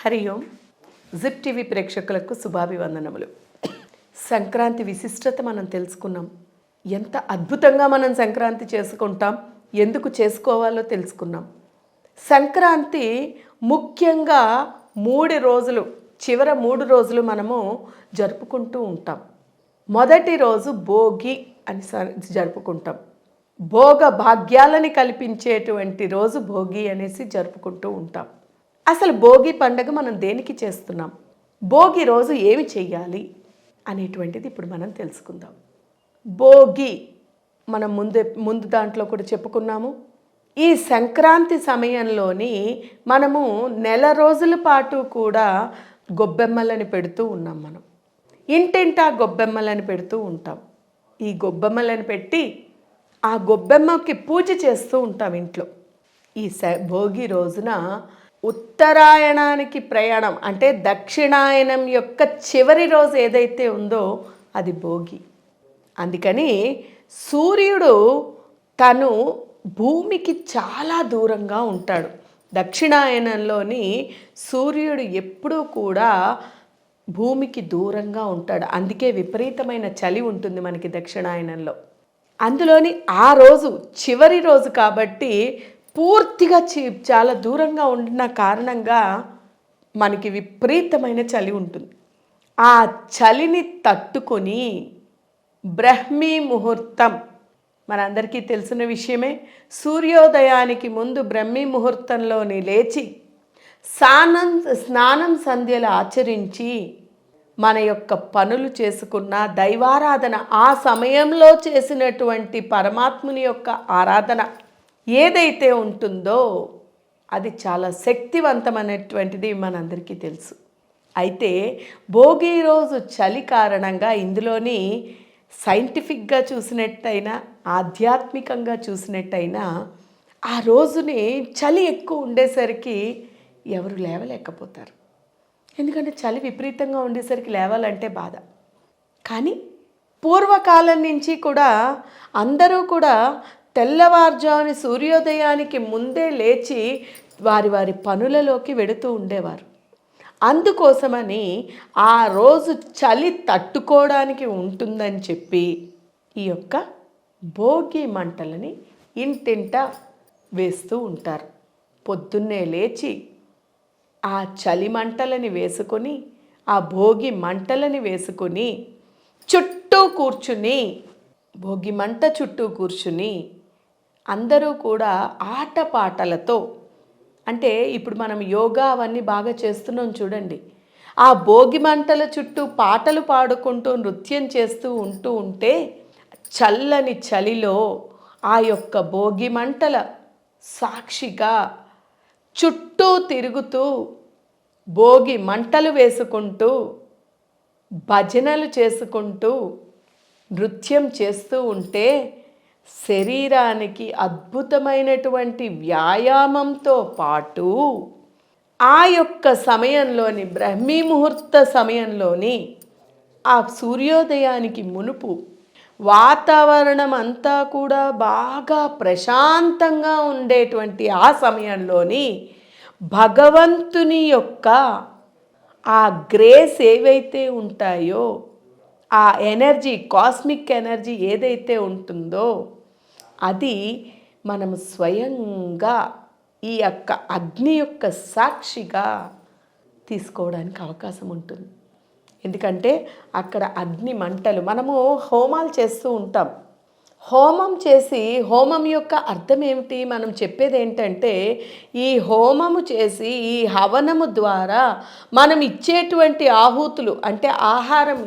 హరి ఓం. Zip TV ప్రేక్షకులకు శుభాభివందనములు. సంక్రాంతి విశిష్టత మనం తెలుసుకున్నాం. ఎంత అద్భుతంగా మనం సంక్రాంతి చేసుకుంటాం, ఎందుకు చేసుకోవాలో తెలుసుకున్నాం. సంక్రాంతి ముఖ్యంగా 3 రోజులు, చివరి 3 రోజులు మనము జరుపుకుంటూ ఉంటాం. మొదటి రోజు భోగి అని జరుపుకుంటాం. భోగ భాగ్యాలని కల్పించేటువంటి రోజు భోగి అనేసి జరుపుకుంటూ ఉంటాం. అసలు భోగి పండుగ మనం దేనికి చేస్తున్నాం, భోగి రోజు ఏమి చెయ్యాలి అనేటువంటిది ఇప్పుడు మనం తెలుసుకుందాం. భోగి మనం ముందు దాంట్లో కూడా చెప్పుకున్నాము. ఈ సంక్రాంతి సమయంలోని మనము నెల రోజుల పాటు కూడా గొబ్బెమ్మలని పెడుతూ ఉన్నాం. మనం ఇంటింటా గొబ్బెమ్మలని పెడుతూ ఉంటాం. ఈ గొబ్బెమ్మలని పెట్టి ఆ గొబ్బెమ్మకి పూజ చేస్తూ ఉంటాం ఇంట్లో. ఈ భోగి రోజున ఉత్తరాయణానికి ప్రయాణం అంటే దక్షిణాయనం యొక్క చివరి రోజు ఏదైతే ఉందో అది భోగి. అందుకని సూర్యుడు తను భూమికి చాలా దూరంగా ఉంటాడు. దక్షిణాయనంలోని సూర్యుడు ఎప్పుడూ కూడా భూమికి దూరంగా ఉంటాడు. అందుకే విపరీతమైన చలి ఉంటుంది మనకి దక్షిణాయనంలో. అందులోని ఆ రోజు చివరి రోజు కాబట్టి పూర్తిగా చాలా దూరంగా ఉన్న కారణంగా మనకి విపరీతమైన చలి ఉంటుంది. ఆ చలిని తట్టుకొని బ్రహ్మీ ముహూర్తం మనందరికీ తెలిసిన విషయమే. సూర్యోదయానికి ముందు బ్రహ్మీ ముహూర్తంలోని లేచి స్నానం సంధ్యలు ఆచరించి మన యొక్క పనులు చేసుకున్న దైవారాధన, ఆ సమయంలో చేసినటువంటి పరమాత్ముని యొక్క ఆరాధన ఏదైతే ఉంటుందో అది చాలా శక్తివంతమైనటువంటిది మనందరికీ తెలుసు. అయితే భోగి రోజు చలి కారణంగా ఇందులోని సైంటిఫిక్గా చూసినట్టయినా ఆధ్యాత్మికంగా చూసినట్టయినా ఆ రోజుని చలి ఎక్కువ ఉండేసరికి ఎవరు లేవలేకపోతారు. ఎందుకంటే చలి విపరీతంగా ఉండేసరికి లేవాలంటే బాధ. కానీ పూర్వకాలం నుంచి కూడా అందరూ కూడా తెల్లవారుజామున సూర్యోదయానికి ముందే లేచి వారి వారి పనులలోకి వెడుతూ ఉండేవారు. అందుకోసమని ఆ రోజు చలి తట్టుకోవడానికి ఉంటుందని చెప్పి ఈ యొక్క భోగి మంటలని ఇంటింటా వేస్తూ ఉంటారు. పొద్దున్నే లేచి ఆ చలి మంటలని వేసుకొని, ఆ భోగి మంటలని వేసుకొని చుట్టూ కూర్చుని, భోగి మంట చుట్టూ కూర్చుని అందరూ కూడా ఆటపాటలతో, అంటే ఇప్పుడు మనం యోగా అవన్నీ బాగా చేస్తున్నాం చూడండి, ఆ భోగి మంటల చుట్టూ పాటలు పాడుకుంటూ నృత్యం చేస్తూ ఉంటే చల్లని చలిలో ఆ యొక్క భోగి మంటల సాక్షిగా చుట్టూ తిరుగుతూ భోగి మంటలు వేసుకుంటూ భజనలు చేసుకుంటూ నృత్యం చేస్తూ ఉంటే శరీరానికి అద్భుతమైనటువంటి వ్యాయామంతో పాటు ఆ యొక్క సమయంలోని బ్రహ్మీ ముహూర్త సమయంలోని ఆ సూర్యోదయానికి మునుపు వాతావరణం అంతా కూడా బాగా ప్రశాంతంగా ఉండేటువంటి ఆ సమయంలోని భగవంతుని యొక్క ఆ గ్రేస్ ఏవైతే ఉంటాయో, ఆ ఎనర్జీ, కాస్మిక్ ఎనర్జీ ఏదైతే ఉంటుందో అది మనం స్వయంగా ఈ యొక్క అగ్ని యొక్క సాక్షిగా తీసుకోవడానికి అవకాశం ఉంటుంది. ఎందుకంటే అక్కడ అగ్ని మంటలు, మనము హోమాలు చేస్తూ ఉంటాం. హోమం చేసి, హోమం యొక్క అర్థం ఏమిటి, మనం చెప్పేది ఏంటంటే ఈ హోమము చేసి ఈ హవనము ద్వారా మనం ఇచ్చేటువంటి ఆహుతులు, అంటే ఆహారం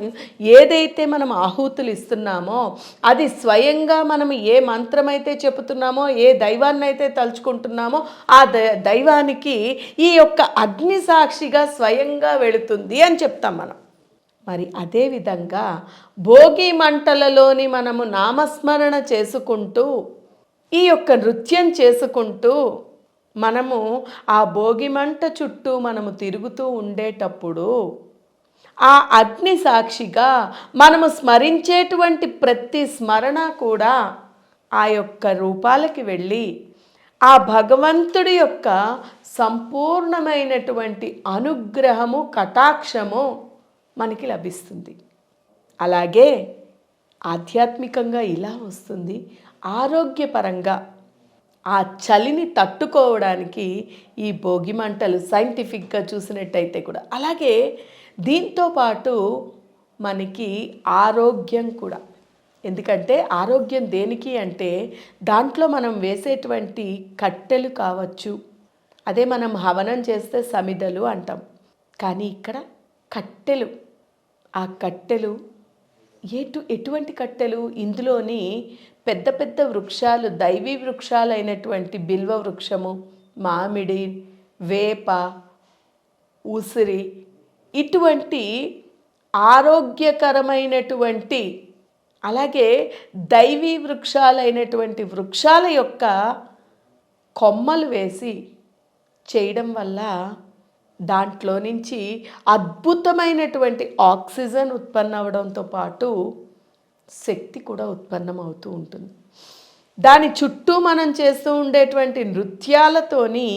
ఏదైతే మనం ఆహుతులు ఇస్తున్నామో అది స్వయంగా మనం ఏ మంత్రమైతే చెబుతున్నామో, ఏ దైవాన్ని అయితే తలుచుకుంటున్నామో ఆ దైవానికి ఈ యొక్క అగ్ని సాక్షిగా స్వయంగా వెళుతుంది అని చెప్తాం మనం. మరి అదేవిధంగా భోగి మంటలలోని మనము నామస్మరణ చేసుకుంటూ ఈ యొక్క నృత్యం చేసుకుంటూ మనము ఆ భోగి మంట చుట్టూ మనము తిరుగుతూ ఉండేటప్పుడు ఆ అగ్ని సాక్షిగా మనము స్మరించేటువంటి ప్రతి స్మరణ కూడా ఆ యొక్క రూపాలకి వెళ్ళి ఆ భగవంతుడి యొక్క సంపూర్ణమైనటువంటి అనుగ్రహము, కటాక్షము మనకి లభిస్తుంది. అలాగే ఆధ్యాత్మికంగా ఇలా వస్తుంది. ఆరోగ్యపరంగా ఆ చలిని తట్టుకోవడానికి ఈ భోగి మంటలు సైంటిఫిక్గా చూసినట్టయితే కూడా, అలాగే దీంతో పాటు మనకి ఆరోగ్యం కూడా. ఎందుకంటే ఆరోగ్యం దేనికి అంటే దాంట్లో మనం వేసేటువంటి కట్టెలు కావచ్చు, అదే మనం హవనం చేస్తే సమిదలు అంటాం, కానీ ఇక్కడ కట్టెలు. ఆ కట్టెలు ఎటువంటి కట్టెలు? ఇందులోని పెద్ద పెద్ద వృక్షాలు, దైవీ వృక్షాలైనటువంటి బిల్వ వృక్షము, మామిడి, వేప, ఉసిరి, ఇటువంటి ఆరోగ్యకరమైనటువంటి, అలాగే దైవీ వృక్షాలైనటువంటి వృక్షాల యొక్క కొమ్మలు వేసి చేయడం వల్ల దాంట్లో నుంచి అద్భుతమైనటువంటి ఆక్సిజన్ ఉత్పన్నం అవడంతో పాటు శక్తి కూడా ఉత్పన్నమవుతూ ఉంటుంది. దాని చుట్టూ మనం చేస్తూ ఉండేటువంటి నృత్యాలతోని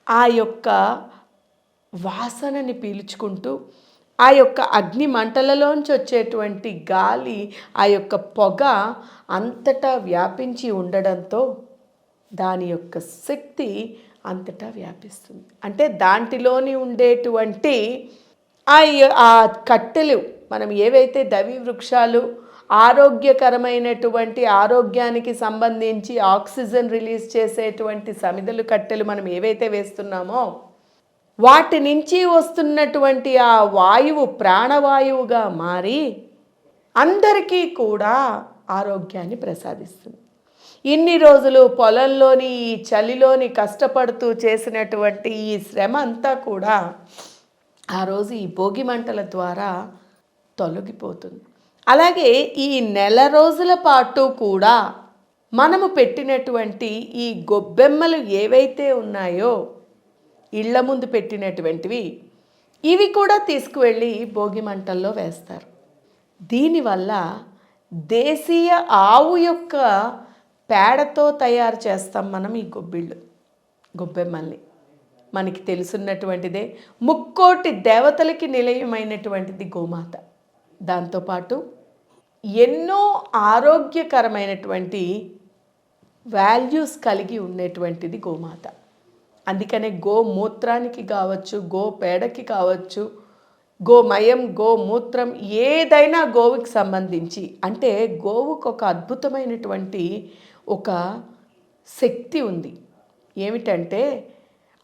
ఆ యొక్క వాసనని పీల్చుకుంటూ, ఆ యొక్క అగ్ని మంటలలోంచి వచ్చేటువంటి గాలి, ఆ యొక్క పొగ అంతటా వ్యాపించి ఉండడంతో దాని యొక్క శక్తి అంతటా వ్యాపిస్తుంది. అంటే దాంట్లోని ఉండేటువంటి ఆ కట్టెలు, మనం ఏవైతే దైవీ వృక్షాలు, ఆరోగ్యకరమైనటువంటి, ఆరోగ్యానికి సంబంధించి ఆక్సిజన్ రిలీజ్ చేసేటువంటి సమిదలు కట్టెలు మనం ఏవైతే వేస్తున్నామో, వాటి నుంచి వస్తున్నటువంటి ఆ వాయువు ప్రాణవాయువుగా మారి అందరికీ కూడా ఆరోగ్యాన్ని ప్రసాదిస్తుంది. ఇన్ని రోజులు పొలంలోని ఈ చలిలోని కష్టపడుతూ చేసినటువంటి ఈ శ్రమ అంతా కూడా ఆ రోజు ఈ భోగి మంటల ద్వారా తొలగిపోతుంది. అలాగే ఈ నెల రోజుల పాటు కూడా మనము పెట్టినటువంటి ఈ గొబ్బెమ్మలు ఏవైతే ఉన్నాయో, ఇళ్ల ముందు పెట్టినటువంటివి, ఇవి కూడా తీసుకువెళ్ళి భోగి మంటల్లో వేస్తారు. దీనివల్ల దేశీయ ఆవు యొక్క పేడతో తయారు చేస్తాం మనం ఈ గొబ్బెమ్మల్ని. మనకి తెలుసున్నటువంటిదే, ముక్కోటి దేవతలకి నిలయమైనటువంటిది గోమాత. దాంతోపాటు ఎన్నో ఆరోగ్యకరమైనటువంటి వాల్యూస్ కలిగి ఉండేటువంటిది గోమాత. అందుకనే గోమూత్రానికి కావచ్చు, గో పేడకి కావచ్చు, గోమయం, గోమూత్రం, ఏదైనా గోవుకి సంబంధించి, అంటే గోవుకు ఒక అద్భుతమైనటువంటి ఒక శక్తి ఉంది. ఏమిటంటే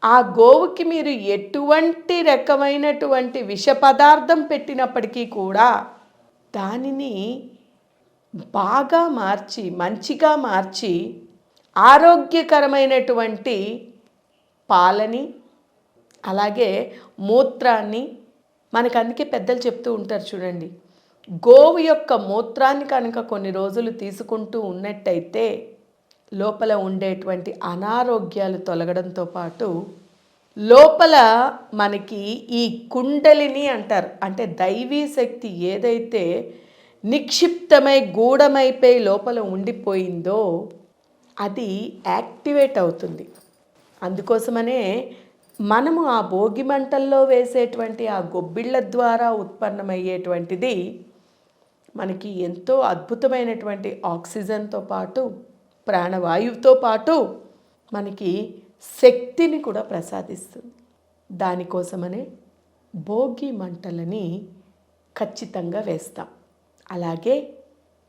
ఆ గోవుకి మీరు ఎటువంటి రకమైనటువంటి విష పదార్థం పెట్టినప్పటికీ కూడా దానిని బాగా మార్చి, మంచిగా మార్చి, ఆరోగ్యకరమైనటువంటి పాలని, అలాగే మూత్రాన్ని, మనకు అందుకే పెద్దలు చెప్తూ ఉంటారు చూడండి, గోవు యొక్క మూత్రాన్ని కనుక కొన్ని రోజులు తీసుకుంటూ ఉన్నట్టయితే లోపల ఉండేటువంటి అనారోగ్యాలు తొలగడంతో పాటు లోపల మనకి ఈ కుండలిని అంటారు, అంటే దైవీ శక్తి ఏదైతే నిక్షిప్తమై గూఢమైపోయి లోపల ఉండిపోయిందో అది యాక్టివేట్ అవుతుంది. అందుకోసమనే మనము ఆ భోగి మంటల్లో వేసేటువంటి ఆ గొబ్బిళ్ళ ద్వారా ఉత్పన్నమయ్యేటువంటిది మనకి ఎంతో అద్భుతమైనటువంటి ఆక్సిజన్తో పాటు, ప్రాణవాయువుతో పాటు మనకి శక్తిని కూడా ప్రసాదిస్తుంది. దానికోసమనే భోగి మంటలని ఖచ్చితంగా వేస్తాం. అలాగే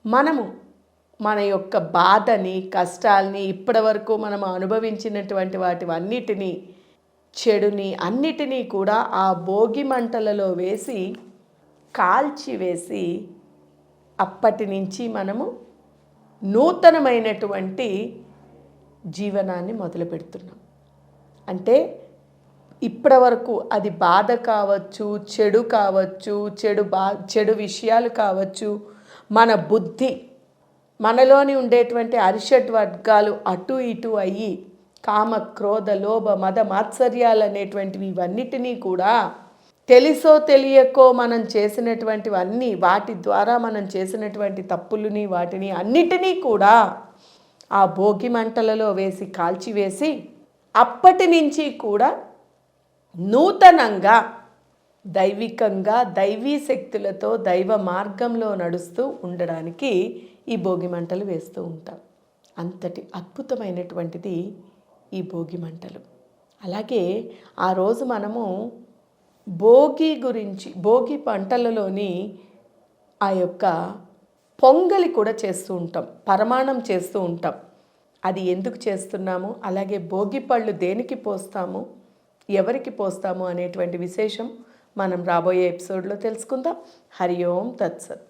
మనము మన యొక్క బాధని, కష్టాల్ని, ఇప్పటివరకు మనం అనుభవించినటువంటి వాటివన్నిటినీ, చెడుని అన్నిటినీ కూడా ఆ భోగి మంటలలో వేసి కాల్చివేసి అప్పటి నుంచి మనము నూతనమైనటువంటి జీవనాన్ని మొదలు పెడుతున్నాం. అంటే ఇప్పటివరకు అది బాధ కావచ్చు, చెడు కావచ్చు, చెడు విషయాలు కావచ్చు, మన బుద్ధి, మనలోని ఉండేటువంటి అరిషడ్ వర్గాలు అటు ఇటు అయ్యి కామ, క్రోధ, లోభ, మద, మాత్సర్యాలు అనేటువంటివి ఇవన్నిటినీ కూడా తెలిసో తెలియకో మనం చేసినటువంటివన్నీ, వాటి ద్వారా మనం చేసినటువంటి తప్పులని, వాటిని అన్నిటినీ కూడా ఆ భోగి మంటలలో వేసి కాల్చివేసి అప్పటి నుంచి కూడా నూతనంగా దైవికంగా దైవీ శక్తులతో దైవ మార్గంలో నడుస్తూ ఉండడానికి ఈ భోగి మంటలు వేస్తూ ఉంటాం. అంతటి అద్భుతమైనటువంటిది ఈ భోగి మంటలు. అలాగే ఆ రోజు మనము భోగి గురించి, భోగి పంటలలోని ఆ యొక్క పొంగలి కూడా చేస్తూ ఉంటాం, పరమాణం చేస్తూ ఉంటాం. అది ఎందుకు చేస్తున్నాము, అలాగే భోగి పళ్ళు దేనికి పోస్తాము, ఎవరికి పోస్తాము అనేటువంటి విశేషం మనం రాబోయే ఎపిసోడ్లో తెలుసుకుందాం. హరి ఓం తత్సత్.